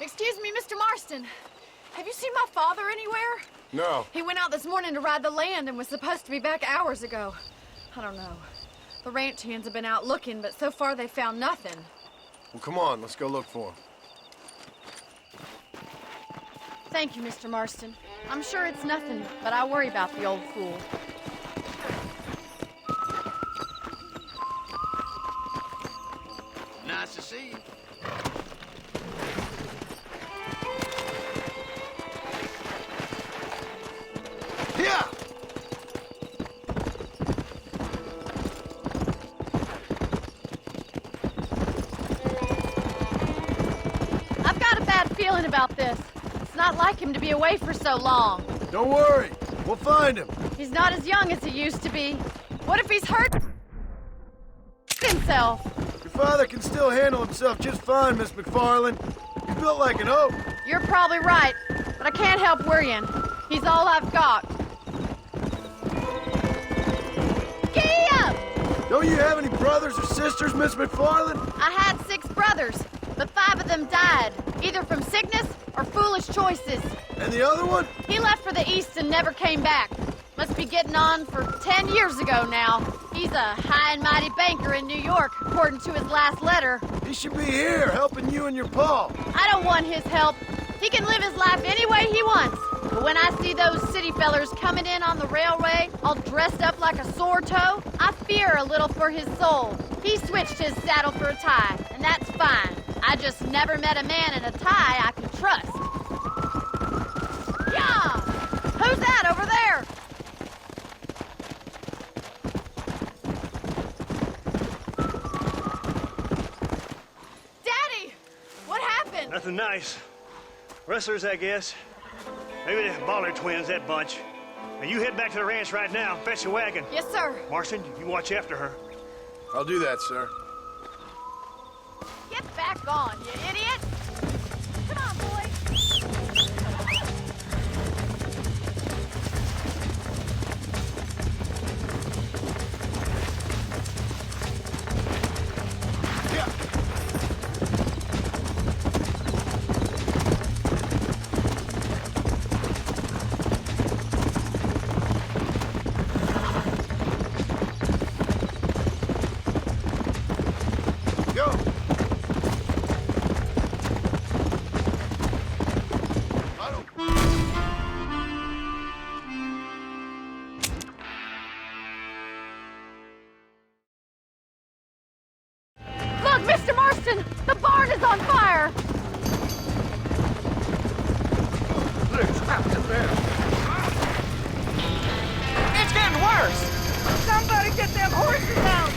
Excuse me, Mr. Marston. Have you seen my father anywhere? No. He went out this morning to ride the land and was supposed to be back hours ago. I don't know. The ranch hands have been out looking, but so far they found nothing. Well, come on, let's go look for him. Thank you, Mr. Marston. I'm sure it's nothing, but I worry about the old fool. Nice to see you. Yeah! I've got a bad feeling about this. It's not like him to be away for so long. Don't worry, we'll find him. He's not as young as he used to be. What if he's hurt himself? Your father can still handle himself just fine, Miss McFarland. He's built like an oak. You're probably right, but I can't help worrying. He's all I've got. Giddy up! Don't you have any brothers or sisters, Miss McFarland? I had 6 brothers, but 5 of them died, either from sickness or foolish choices. And the other one? He left for the East and never came back. Must be getting on for 10 years ago now. He's a high and mighty banker in New York, according to his last letter. He should be here, helping you and your pa. I don't want his help. He can live his life any way he wants. But when I see those city fellers coming in on the railway, all dressed up like a sore toe, I fear a little for his soul. He switched his saddle for a tie, and that's fine. I just never met a man in a tie I could trust. Yeah! Who's that over there? Daddy! What happened? Nothing nice. Rustlers, I guess. Maybe the Baller twins, that bunch. Now you head back to the ranch right now. Fetch a wagon. Yes, sir. Marston, you watch after her. I'll do that, sir. Get back on, you idiot! Come on, boy! Yeah. Go. I don't... Look, Mr. Marston! The barn is on fire! It's trapped in there. It's getting worse! Somebody get them horses out!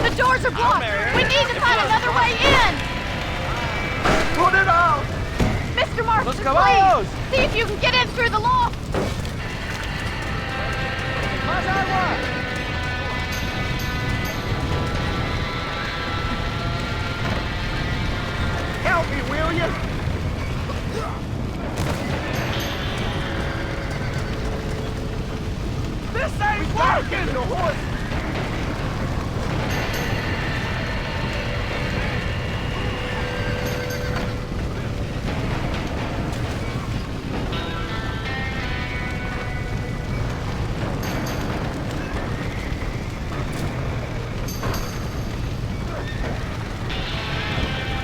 The doors are blocked! We need to find another way in! Put it out! Mr. Marston, Let's go out. please! See if you can get in through the loft! Help me, will you? This ain't working! The horse!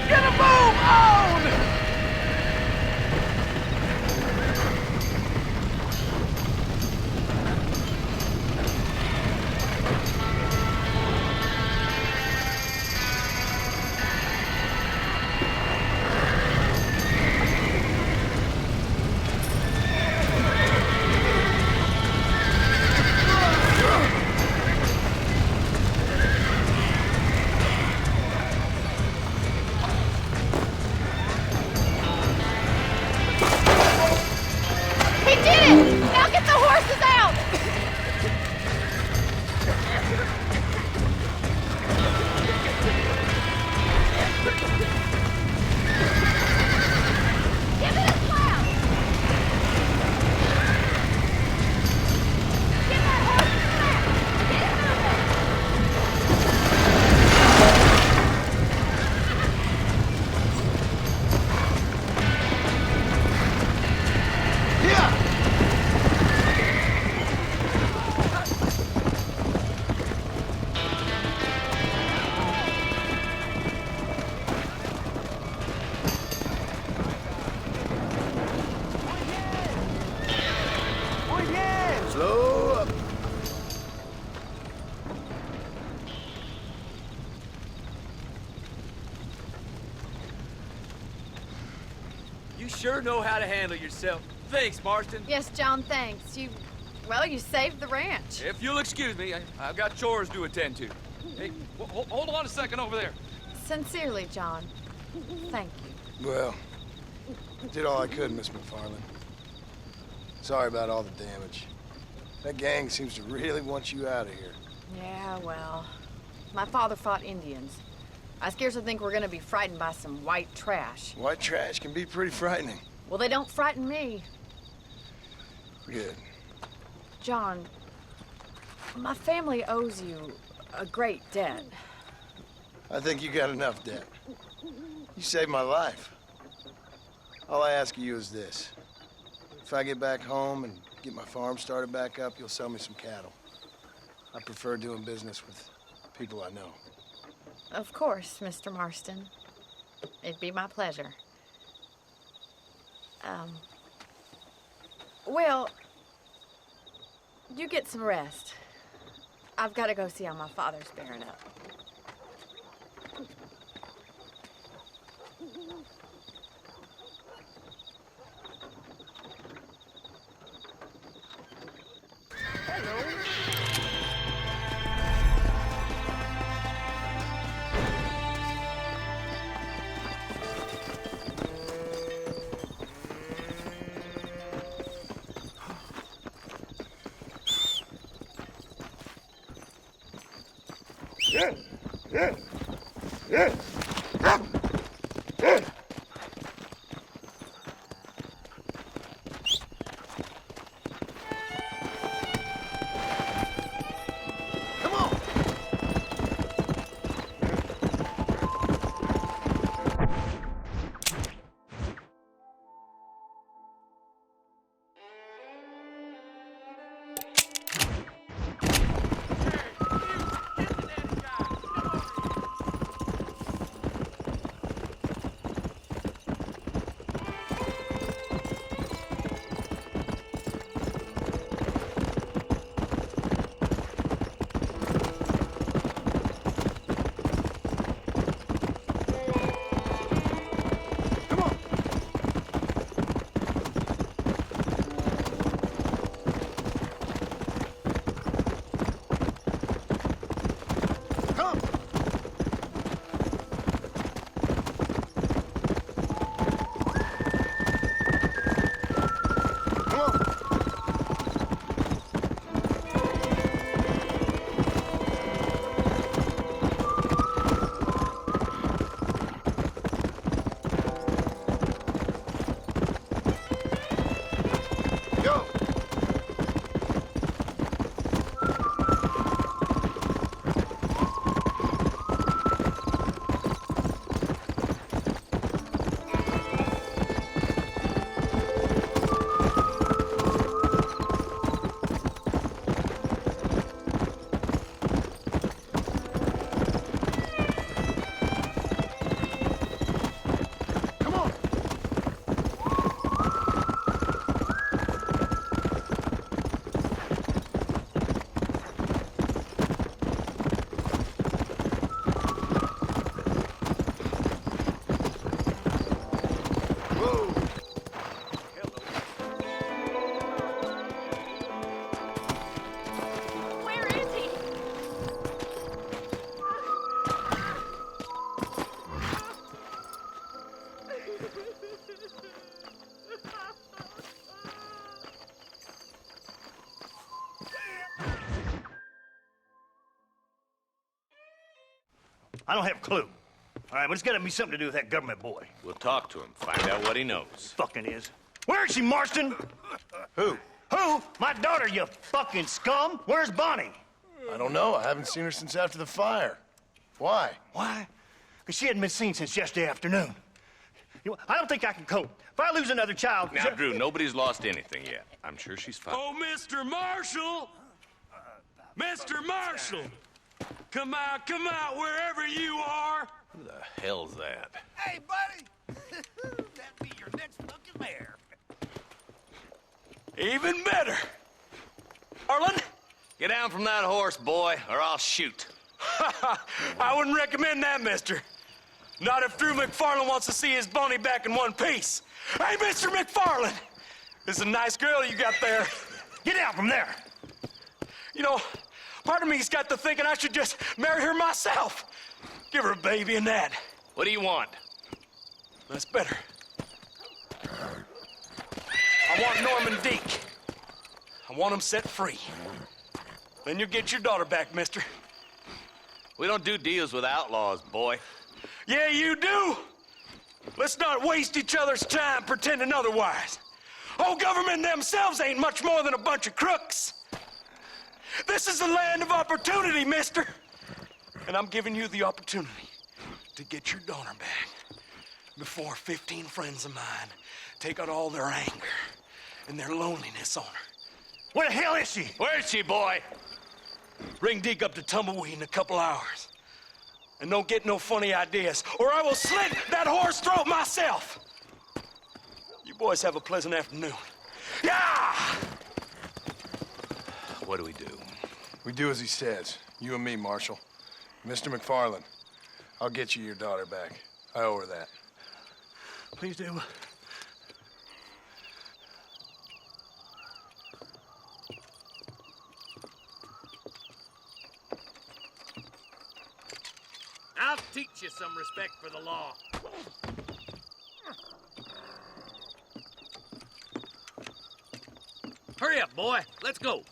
Get a move on! You sure know how to handle yourself. Thanks, Marston. Yes, John, thanks. Well, you saved the ranch. If you'll excuse me, I've got chores to attend to. Hey, hold on a second over there. Sincerely, John. Thank you. Well, did all I could, Miss McFarland. Sorry about all the damage. That gang seems to really want you out of here. Yeah, well, my father fought Indians. I scarcely think we're gonna be frightened by some white trash. White trash can be pretty frightening. Well, they don't frighten me. Good. John, my family owes you a great debt. I think you got enough debt. You saved my life. All I ask of you is this. If I get back home and get my farm started back up, you'll sell me some cattle. I prefer doing business with people I know. Of course, Mr. Marston. It'd be my pleasure. Well, you get some rest. I've got to go see how my father's bearing up. I don't have a clue. All right, but it's got to be something to do with that government boy. We'll talk to him, find out what he knows. Fucking is. Where is she, Marston? Who? Who? My daughter, you fucking scum. Where's Bonnie? I don't know. I haven't seen her since after the fire. Why? Why? Because she hadn't been seen since yesterday afternoon. You know, I don't think I can cope. If I lose another child... Now, Drew, nobody's lost anything yet. I'm sure she's fine. Oh, Mr. Marshall! Mr. Marshall! Come out, wherever you are! Who the hell's that? Hey, buddy! That'd be your next fucking mare. Even better! Harlan, get down from that horse, boy, or I'll shoot. I wouldn't recommend that, mister. Not if Drew McFarland wants to see his Bonnie back in one piece. Hey, Mr. McFarland! This is a nice girl you got there. Get out from there. You know, part of me's got to thinking I should just marry her myself. Give her a baby and that. What do you want? That's better. I want Norman Deke. I want him set free. Then you'll get your daughter back, mister. We don't do deals with outlaws, boy. Yeah, you do. Let's not waste each other's time pretending otherwise. Oh, government themselves ain't much more than a bunch of crooks. This is the land of opportunity, mister. And I'm giving you the opportunity to get your daughter back before 15 friends of mine take out all their anger and their loneliness on her. Where the hell is she? Where is she, boy? Bring Deke up to Tumbleweed in a couple hours. And don't get no funny ideas, or I will slit that whore's throat myself. You boys have a pleasant afternoon. Yeah! What do we do? We do as he says. You and me, Marshal. Mr. McFarland, I'll get you your daughter back. I owe her that. Please do. I'll teach you some respect for the law. Hurry up, boy. Let's go.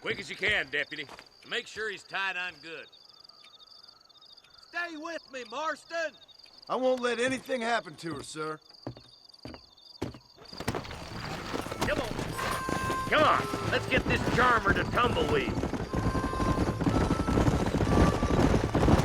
Quick as you can, deputy. Make sure he's tied on good. Stay with me, Marston. I won't let anything happen to her, sir. Come on. Come on. Let's get this charmer to Tumbleweed.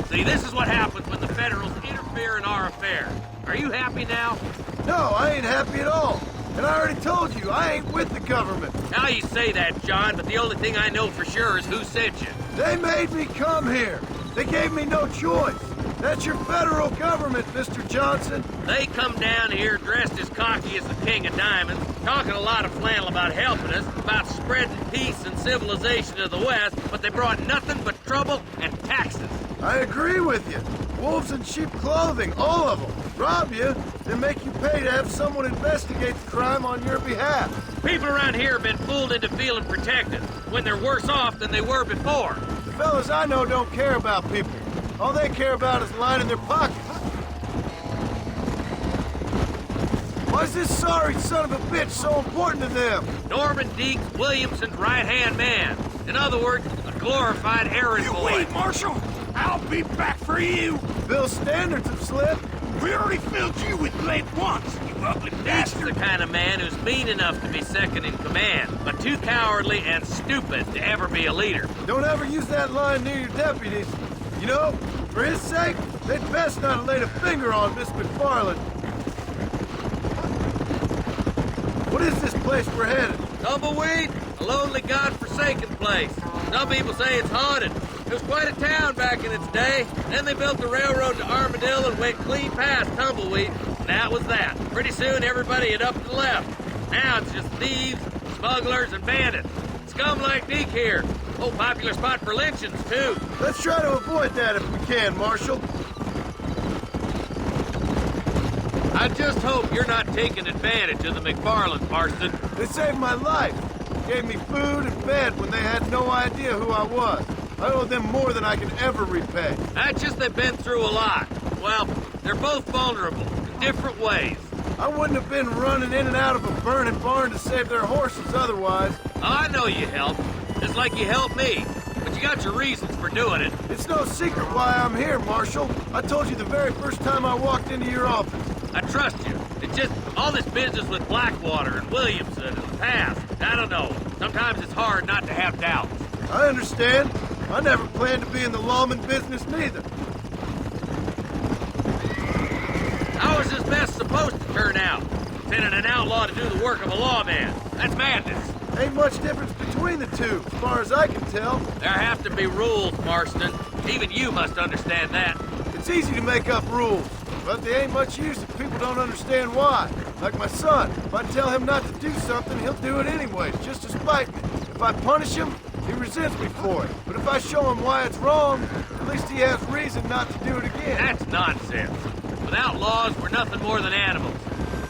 See, this is what happens when the Federals interfere in our affair. Are you happy now? No, I ain't happy at all. And I already told you, I ain't with the government. Now you say that, John, but the only thing I know for sure is who sent you. They made me come here. They gave me no choice. That's your federal government, Mr. Johnson. They come down here dressed as cocky as the King of Diamonds, talking a lot of flannel about helping us, about spreading peace and civilization to the West, but they brought nothing but trouble and taxes. I agree with you. Wolves in sheep clothing, all of them. Rob you, then make you pay to have someone investigate the crime on your behalf. People around here have been fooled into feeling protected, when they're worse off than they were before. The fellas I know don't care about people. All they care about is lining their pockets. Why's this sorry son of a bitch so important to them? Norman Deke's Williamson's right-hand man. In other words, a glorified errand boy. Wait, Marshal! I'll be back for you! Bill's standards have slipped. We already filled you with lead once, you ugly That's bastard! the kind of man who's mean enough to be second in command, but too cowardly and stupid to ever be a leader. Don't ever use that line near your deputies. You know, for his sake, they'd best not have laid a finger on Miss McFarland. What is this place we're headed? Tumbleweed, a lonely, godforsaken place. Some people say it's haunted. It was quite a town back in its day. Then they built the railroad to Armadillo and went clean past Tumbleweed. And that was that. Pretty soon, everybody had up and left. Now it's just thieves, smugglers, and bandits. Scum like Deke here. Oh, popular spot for lynchings, too. Let's try to avoid that if we can, Marshal. I just hope you're not taking advantage of the McFarland, Marston. They saved my life. Gave me food and bed when they had no idea who I was. I owe them more than I can ever repay. That's just they've been through a lot. Well, they're both vulnerable in different ways. I wouldn't have been running in and out of a burning barn to save their horses otherwise. I know you helped, just like you helped me. But you got your reasons for doing it. It's no secret why I'm here, Marshal. I told you the very first time I walked into your office. I trust you. It's just all this business with Blackwater and Williamson and the past. I don't know. Sometimes it's hard not to have doubts. I understand. I never planned to be in the lawman business neither. How is this mess supposed to turn out? Sending an outlaw to do the work of a lawman. That's madness. Ain't much difference between the two, as far as I can tell. There have to be rules, Marston. Even you must understand that. It's easy to make up rules, but they ain't much use if people don't understand why. Like my son. If I tell him not to do something, he'll do it anyways, just to spite me. If I punish him, he resents me for it. But if I show him why it's wrong, at least he has reason not to do it again. That's nonsense. Without laws, we're nothing more than animals.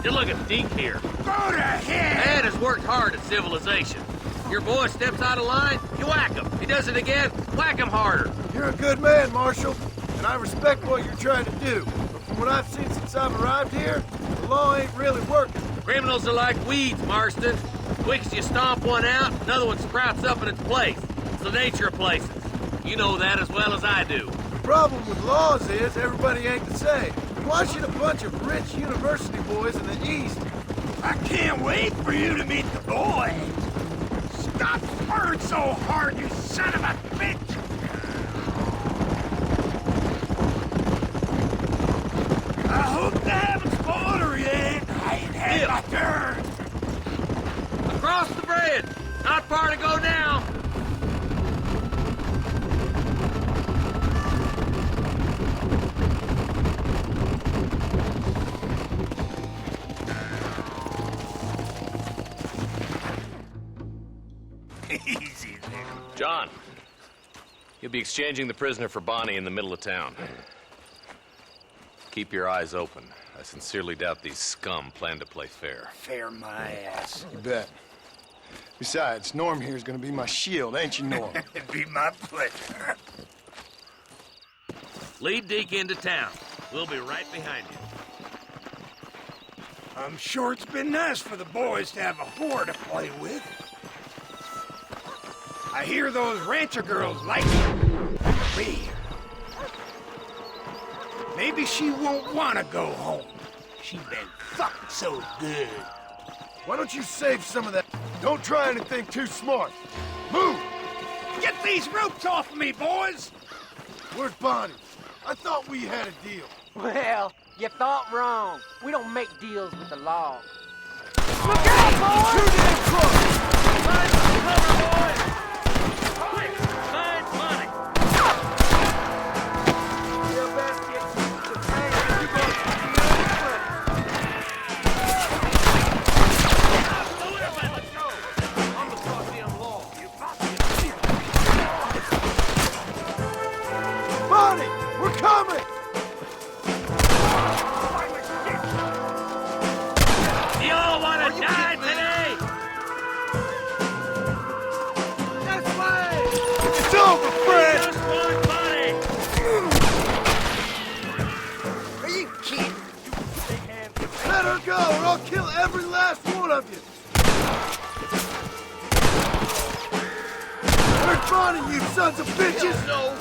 You look at Deke here. Go to hell! Dad has worked hard at civilization. Your boy steps out of line, you whack him. He does it again, whack him harder. You're a good man, Marshal, and I respect what you're trying to do. But from what I've seen since I've arrived here, the law ain't really working. Criminals are like weeds, Marston. Quick as you stomp one out, another one sprouts up in its place. It's the nature of places. You know that as well as I do. The problem with laws is everybody ain't the same. Why should a bunch of rich university boys in the East... I can't wait for you to meet the boy. Stop purring so hard, you son of a bitch! I hope they haven't spoiled her yet. I ain't had my turn. Across the bridge! Not far to go now! Easy there. John, you'll be exchanging the prisoner for Bonnie in the middle of town. Keep your eyes open. I sincerely doubt these scum plan to play fair. Fair my ass. You bet. Besides, Norm here is gonna be my shield, ain't you, Norm? It'd be my pleasure. Lead Deke into town. We'll be right behind you. I'm sure it's been nice for the boys to have a whore to play with. I hear those rancher girls like me. Maybe she won't want to go home. She's been fucked so good. Why don't you save some of that? Don't try anything too smart. Move! Get these ropes off of me, boys! Where's Bonnie? I thought we had a deal. Well, you thought wrong. We don't make deals with the law. Look out, boys! Too damn close! Find some cover, boys! Quick, find money! You best get used to paying. You're going to be unfunny. Let's go! On the goddamn law. Bonnie! We're coming! You all want to die today? This way! It's over, friend! Just want money! Are you kidding? Let her go, or I'll kill every last one of you! Where's Bonnie, you sons of bitches? No!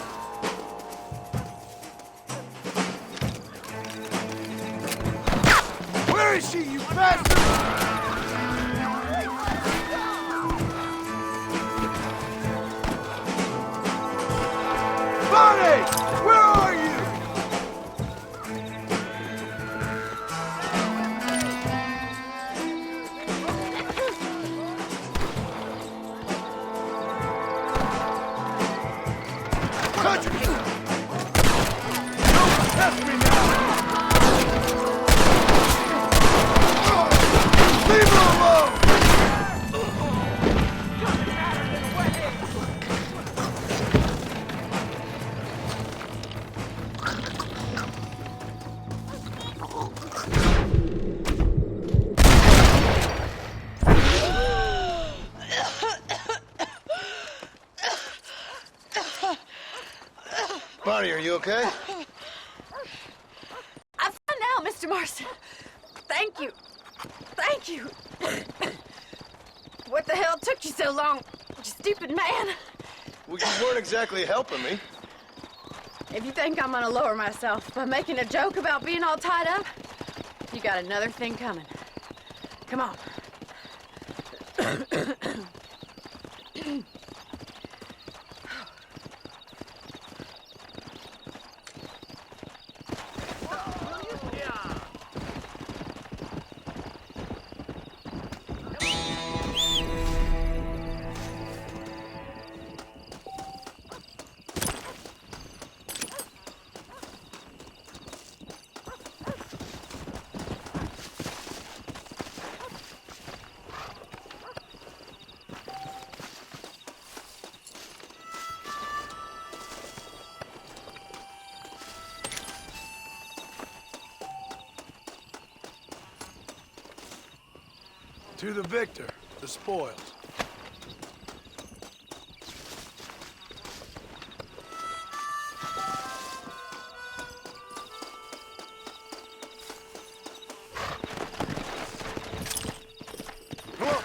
Where is she, you bastard? Bonnie! Where are you? Touch me! Don't test me now! Leave her alone! Bonnie, are you okay? I'm fine now, Mr. Marston. Thank you. Thank you. What the hell took you so long, you stupid man? Well, you weren't exactly helping me. If you think I'm gonna lower myself by making a joke about being all tied up, you got another thing coming. Come on. To the victor, the spoils. Come on.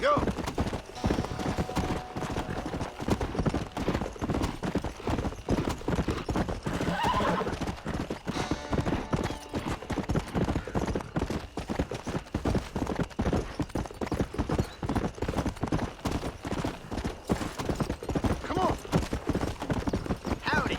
Go! Come on! Howdy!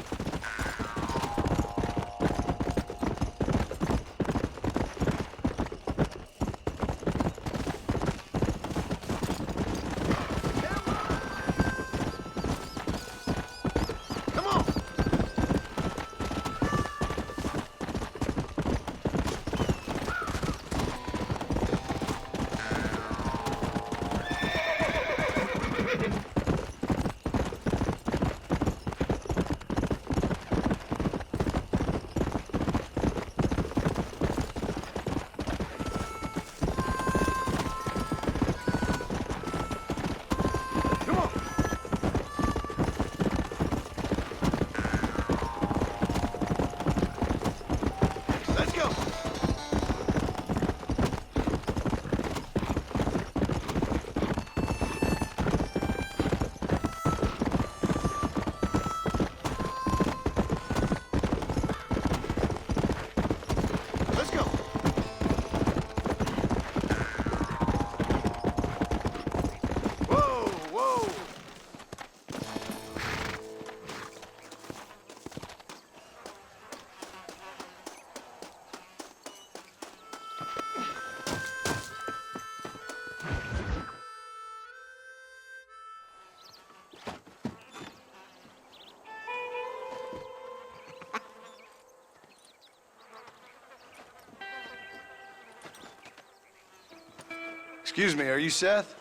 Excuse me, are you Seth?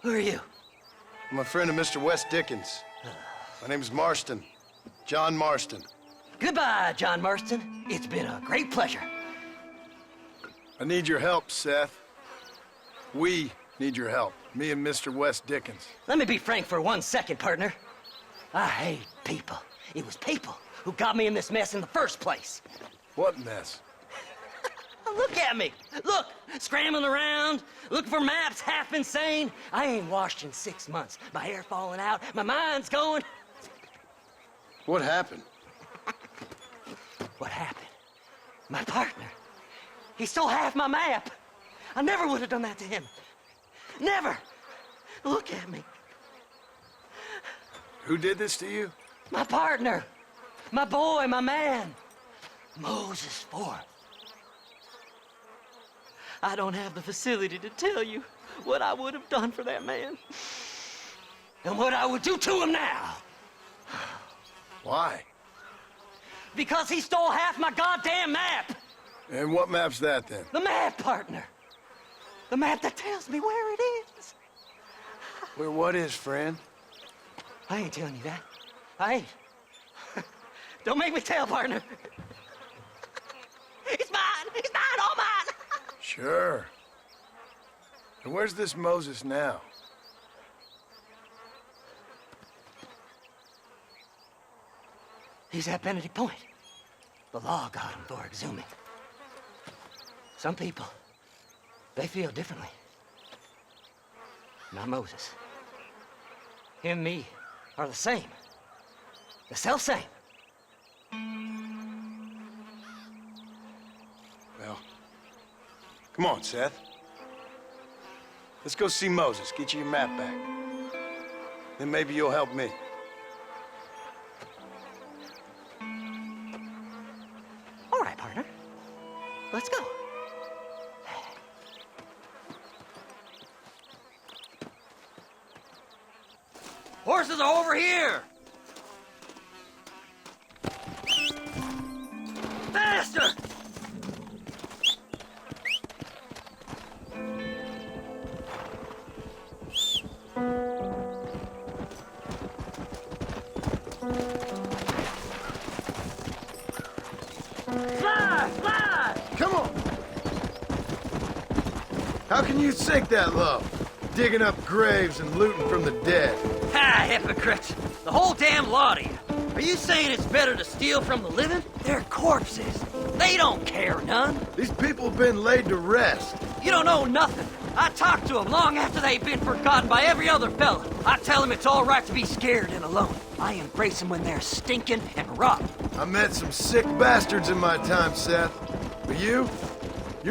Who are you? I'm a friend of Mr. West Dickens. My name's Marston. John Marston. Goodbye, John Marston. It's been a great pleasure. I need your help, Seth. We need your help. Me and Mr. West Dickens. Let me be frank for 1 second, partner. I hate people. It was people who got me in this mess in the first place. What mess? Look at me. Look, scrambling around, looking for maps, half insane. I ain't washed in 6 months. My hair falling out, my mind's going. What happened? What happened? My partner. He stole half my map. I never would have done that to him. Never. Look at me. Who did this to you? My partner. My boy, my man. Moses Forth. I don't have the facility to tell you what I would have done for that man. And what I would do to him now. Why? Because he stole half my goddamn map. And what map's that, then? The map, partner. The map that tells me where it is. Where what is, friend? I ain't telling you that. I ain't. Don't make me tell, partner. It's mine! It's mine! All mine! Sure. And where's this Moses now? He's at Benedict Point. The law got him for exhuming. Some people, they feel differently. Not Moses. Him and me are the same. The self-same. Well, come on, Seth. Let's go see Moses, get you your map back. Then maybe you'll help me. All right, partner. Let's go. Horses are over here! Faster! Slide! Slide! Come on! How can you sink that low? Digging up graves and looting from the dead. Ha, hypocrites! The whole damn lot of you. Are you saying it's better to steal from the living? They're corpses. They don't care none. These people have been laid to rest. You don't know nothing. I talk to them long after they've been forgotten by every other fella. I tell them it's all right to be scared and alone. I embrace them when they're stinking and rotten. I met some sick bastards in my time, Seth. But you're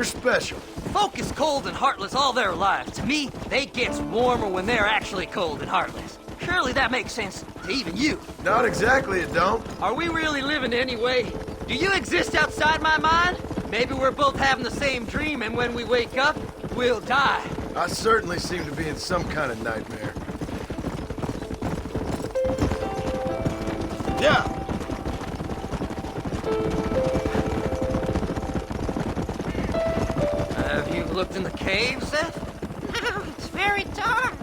special. Folk is cold and heartless all their lives. To me, they gets warmer when they're actually cold and heartless. Surely that makes sense to even you. Not exactly, it don't. Are we really living anyway? Do you exist outside my mind? Maybe we're both having the same dream, and when we wake up, we'll die. I certainly seem to be in some kind of nightmare. Yeah. Have you looked in the cave, Seth? It's very dark.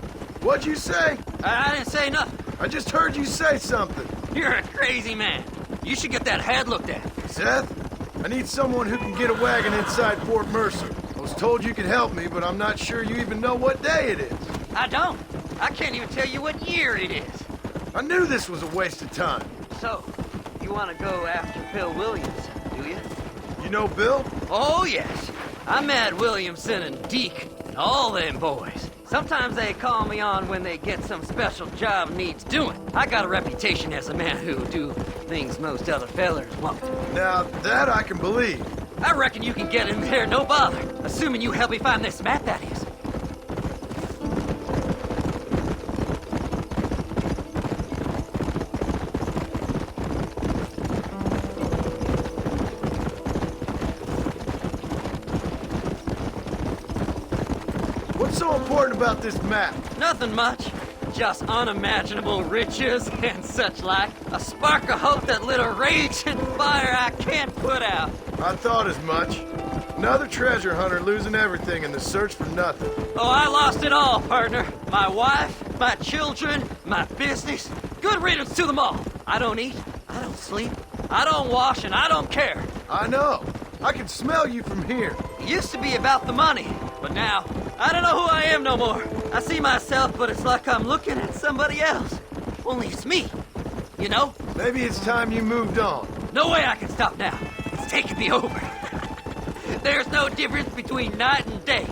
What'd you say? I didn't say nothing. I just heard you say something. You're a crazy man. You should get that head looked at. Seth, I need someone who can get a wagon inside Fort Mercer. I was told you could help me, but I'm not sure you even know what day it is. I don't. I can't even tell you what year it is. I knew this was a waste of time. So, you want to go after Bill Williams, do you? You know Bill? Oh, yes. I met Williamson and Deke and all them boys. Sometimes they call me on when they get some special job needs doing. I got a reputation as a man who'll do things most other fellers won't. Now, that I can believe. I reckon you can get in there, no bother. Assuming you help me find this map, that is. What's so important about this map? Nothing much. Just unimaginable riches and such like. A spark of hope that lit a raging fire I can't put out. I thought as much. Another treasure hunter losing everything in the search for nothing. Oh, I lost it all, partner. My wife, my children, my business. Good riddance to them all. I don't eat, I don't sleep, I don't wash, and I don't care. I know. I can smell you from here. It used to be about the money, but now, I don't know who I am no more. I see myself, but it's like I'm looking at somebody else. Only it's me, you know? Maybe it's time you moved on. No way I can stop now. It's taking me over. There's no difference between night and day.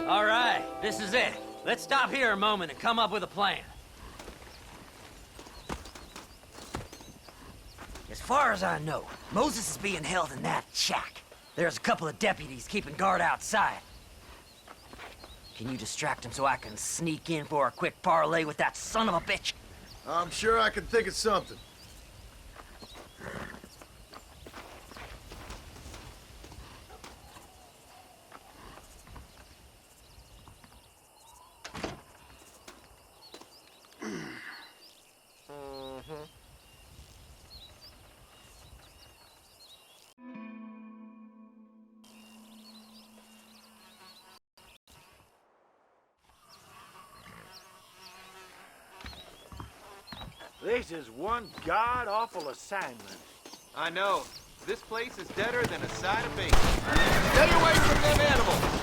All right, this is it. Let's stop here a moment and come up with a plan. As far as I know, Moses is being held in that shack. There's a couple of deputies keeping guard outside. Can you distract him so I can sneak in for a quick parlay with that son of a bitch? I'm sure I can think of something. This is one god-awful assignment. I know. This place is deader than a side of bacon. Stay away from them animals!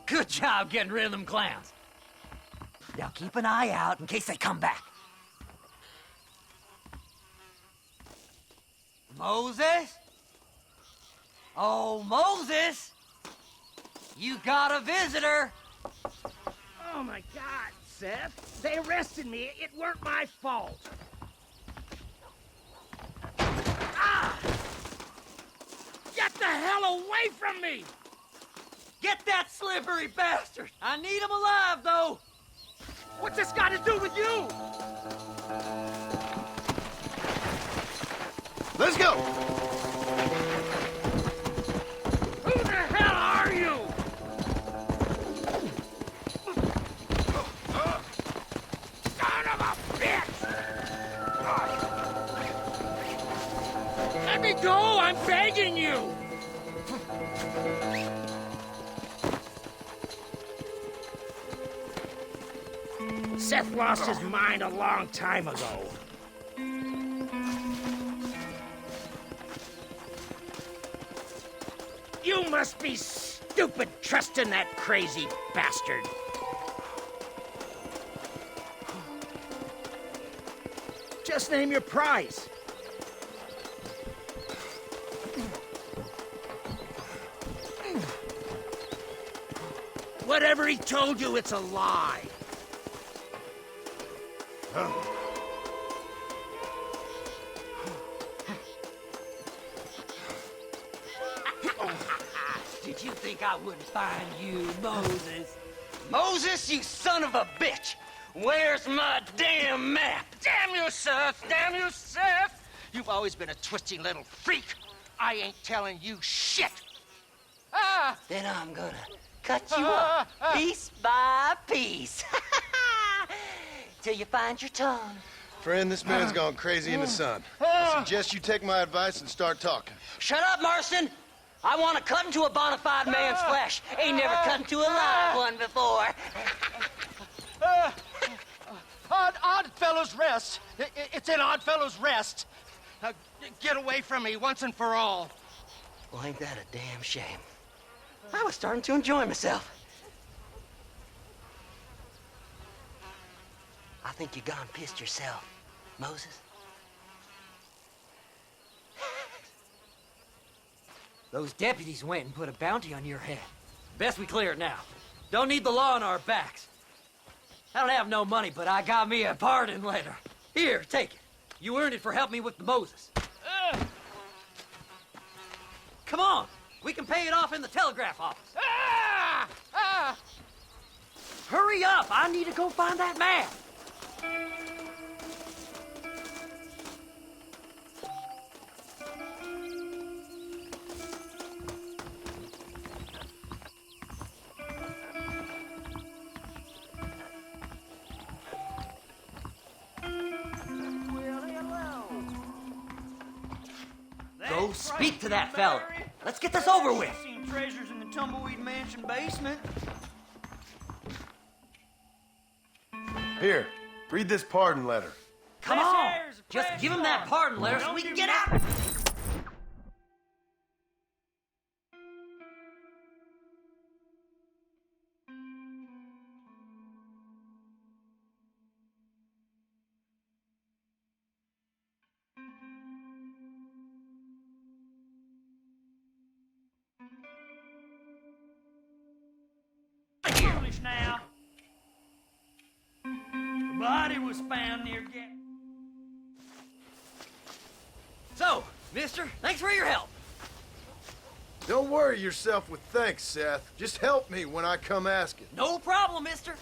Good job getting rid of them clowns. Now keep an eye out in case they come back. Moses? Oh, Moses! You got a visitor! Oh my God, Seth. They arrested me. It weren't my fault. Ah! Get the hell away from me! Get that slippery bastard! I need him alive, though! What's this got to do with you? Let's go! Who the hell are you? Son of a bitch! Let me go! I'm begging you! Seth lost his mind a long time ago. You must be stupid trusting that crazy bastard. Just name your price. Whatever he told you, it's a lie. Did you think I wouldn't find you, Moses? Moses, you son of a bitch! Where's my damn map? Damn you, Seth! Damn you, Seth! You've always been a twisty little freak. I ain't telling you shit. Then I'm gonna cut you up piece by piece. Till you find your tongue. Friend, this man's gone crazy in the sun. I suggest you take my advice and start talking. Shut up, Marston! I want to cut into a bona fide man's flesh. Ain't never cut into a live one before. Oddfellows Rest. It's in Oddfellows Rest. Get away from me once and for all. Well, ain't that a damn shame? I was starting to enjoy myself. I think you gone pissed yourself, Moses. Those deputies went and put a bounty on your head. Best we clear it now. Don't need the law on our backs. I don't have no money, but I got me a pardon letter. Here, take it. You earned it for helping me with the Moses. Come on. We can pay it off in the telegraph office. Hurry up. I need to go find that man. go speak to that fella. Let's get this over with. Seen treasures in the Tumbleweed Mansion basement. Here, read this pardon letter. Come on. Just give him that pardon letter so we can get out. Foolish now. The body was found near So, mister, thanks for your help. Don't worry yourself with thanks, Seth. Just help me when I come asking. No problem, mister.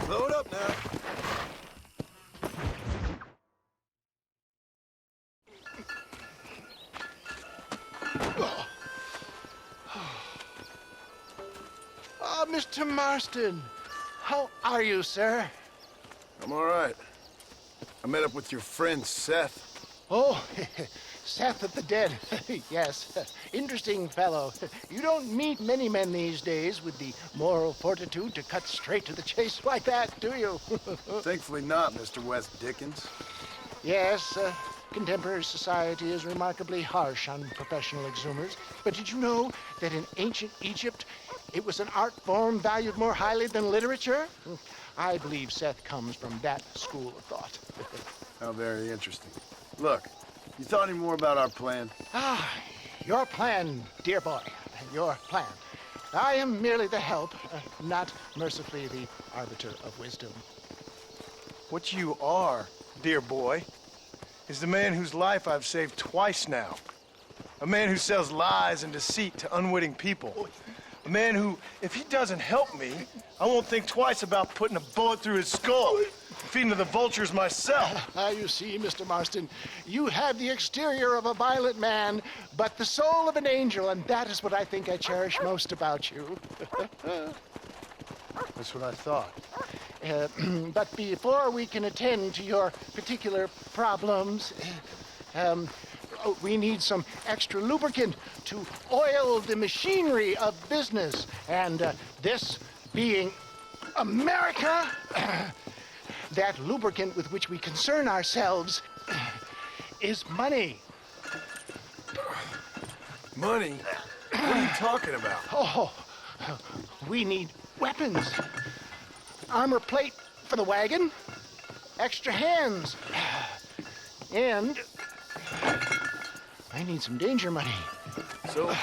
Load up now. Ah, Mr. Marston. How are you, sir? I'm all right. I met up with your friend, Seth. Oh, Seth of the Dead. Yes, interesting fellow. You don't meet many men these days with the moral fortitude to cut straight to the chase like that, do you? Thankfully not, Mr. West Dickens. Yes, contemporary society is remarkably harsh on professional exhumers. But did you know that in ancient Egypt, it was an art form valued more highly than literature? I believe Seth comes from that school of thought. How very interesting. Look, you thought any more about our plan? Ah, your plan, dear boy, your plan. I am merely the help, not mercifully the arbiter of wisdom. What you are, dear boy, is the man whose life I've saved twice now. A man who sells lies and deceit to unwitting people. A man who, if he doesn't help me, I won't think twice about putting a bullet through his skull, feeding to the vultures myself. You see, Mr. Marston, you have the exterior of a violent man, but the soul of an angel, and that is what I think I cherish most about you. That's what I thought. But before we can attend to your particular problems, we need some extra lubricant to oil the machinery of business. And this being America, that lubricant with which we concern ourselves is money. Money? What are you talking about? Oh, we need weapons. Armor plate for the wagon, extra hands, and I need some danger money. So,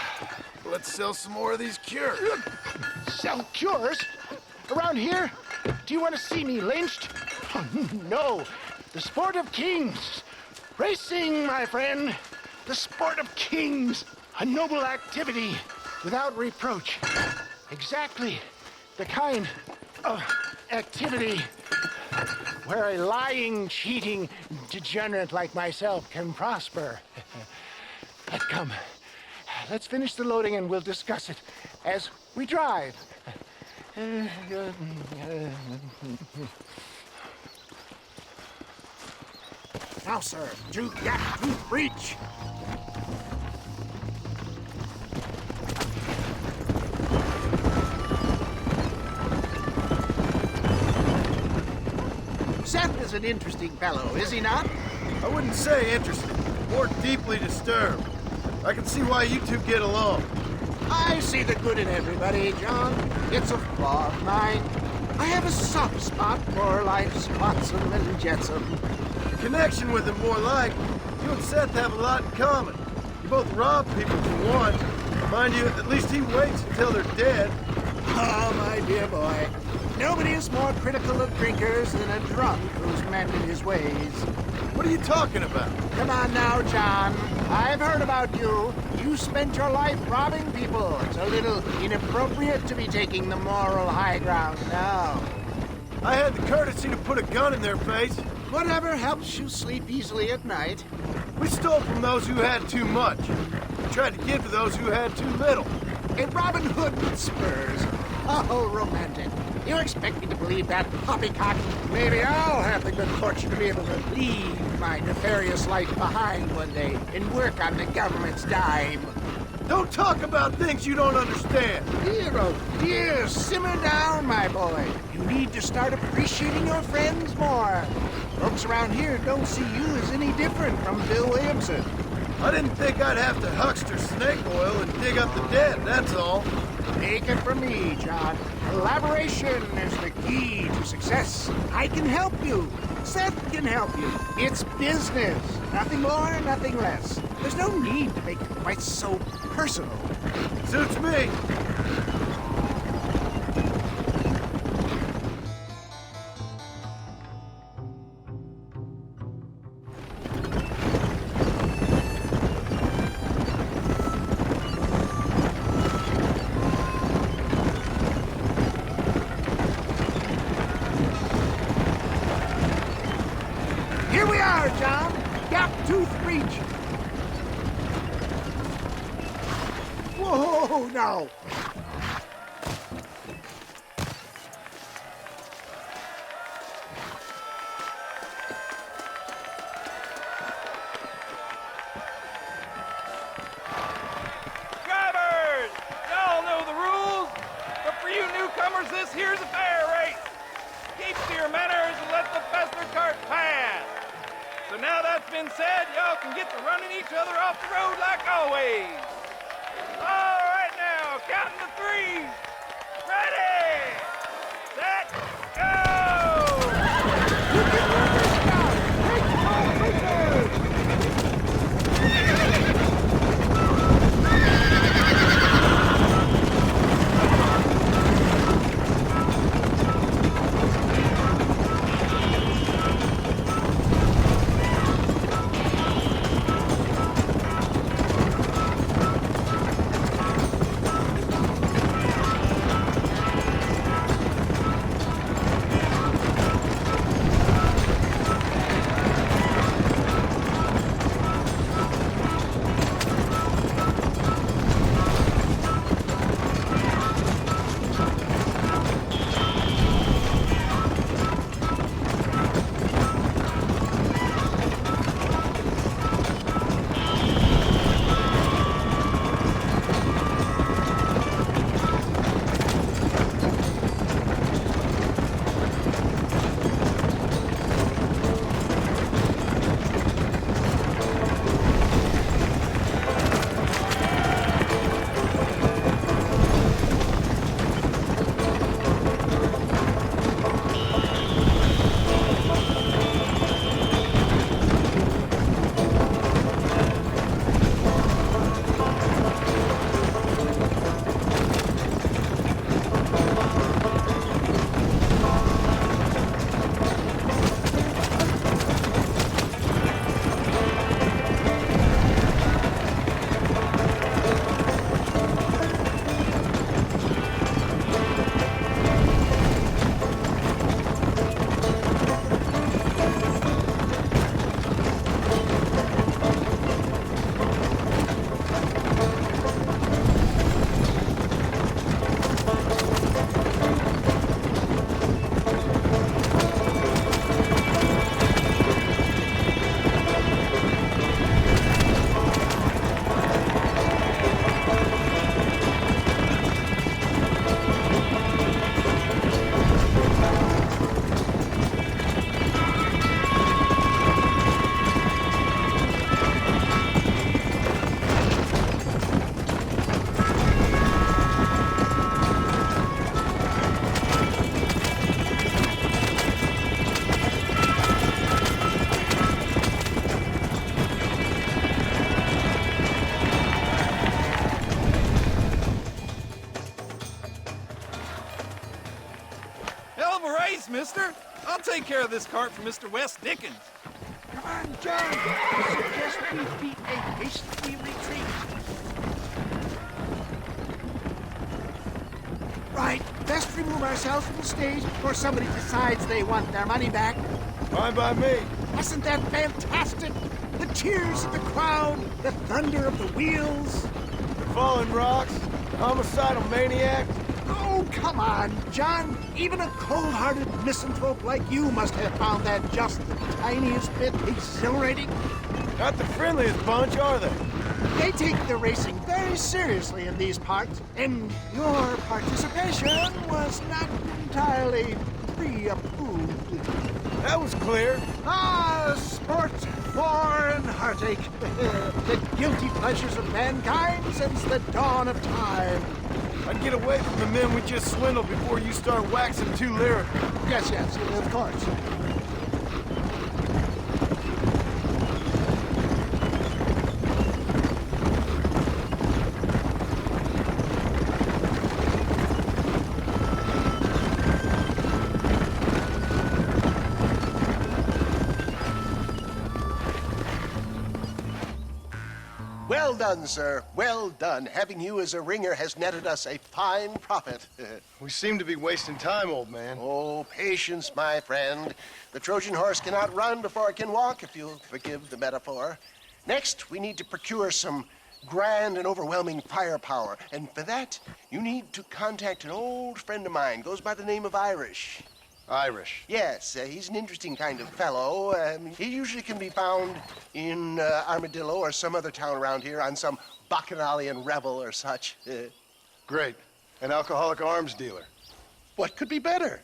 let's sell some more of these cures. Sell cures? Around here? Do you want to see me lynched? Oh, no. The sport of kings. Racing, my friend. The sport of kings. A noble activity without reproach. Exactly the kind of activity where a lying, cheating degenerate like myself can prosper. But come, let's finish the loading and we'll discuss it as we drive. Now, sir, to gap tooth breach. Seth is an interesting fellow, is he not? I wouldn't say interested, more deeply disturbed. I can see why you two get along. I see the good in everybody, John. It's a flaw of mine. I have a soft spot for life's flotsam and jetsam. Connection with him, more like. You and Seth have a lot in common. You both rob people for one. Mind you, at least he waits until they're dead. Oh, my dear boy. Nobody is more critical of drinkers than a drunk who's mended his ways. What are you talking about? Come on now, John. I've heard about you. You spent your life robbing people. It's a little inappropriate to be taking the moral high ground now. I had the courtesy to put a gun in their face. Whatever helps you sleep easily at night. We stole from those who had too much. We tried to give to those who had too little. A Robin Hood with spurs. Oh, romantic. You expect me to believe that poppycock? Maybe I'll have the good fortune to be able to leave my nefarious life behind one day and work on the government's dime. Don't talk about things you don't understand. Dear, oh dear, simmer down, my boy. You need to start appreciating your friends more. Folks around here don't see you as any different from Bill Williamson. I didn't think I'd have to huckster snake oil and dig up the dead, that's all. Take it from me, John. Collaboration is the key to success. I can help you. Seth can help you. It's business. Nothing more, nothing less. There's no need to make it quite so personal. Suits me. Here we are, John. Gap tooth breach. Whoa, no. Drivers! Y'all know the rules, but for you newcomers, this here's a fair race. Keep to your manners and let the faster cart pass. So now that's been said, y'all can get to running each other off the road like always. All right now, counting to three. Ready, set, go! You can work this down. Take all pictures. Thanks, mister. I'll take care of this cart for Mr. West Dickens. Come on, John. I suggest we beat a hasty retreat. Right, best remove ourselves from the stage before somebody decides they want their money back. Fine by me. Wasn't that fantastic? The cheers of the crowd, the thunder of the wheels. The falling rocks, the homicidal maniac. Oh, come on, John. Even a cold-hearted misanthrope like you must have found that just the tiniest bit exhilarating. Not the friendliest bunch, are they? They take the racing very seriously in these parts, and your participation was not entirely pre-approved. That was clear. Ah, sport, war, and heartache. The guilty pleasures of mankind since the dawn of time. I'd get away from the men we just swindled before you start waxing too lyrical. Yes, of course. Well done, sir. Well done. Having you as a ringer has netted us a fine profit. We seem to be wasting time, old man. Oh, patience, my friend. The Trojan horse cannot run before it can walk, if you'll forgive the metaphor. Next, we need to procure some grand and overwhelming firepower. And for that, you need to contact an old friend of mine. Goes by the name of Irish. Irish. Yes, he's an interesting kind of fellow. He usually can be found in Armadillo or some other town around here on some bacchanalian revel or such. Great. An alcoholic arms dealer. What could be better?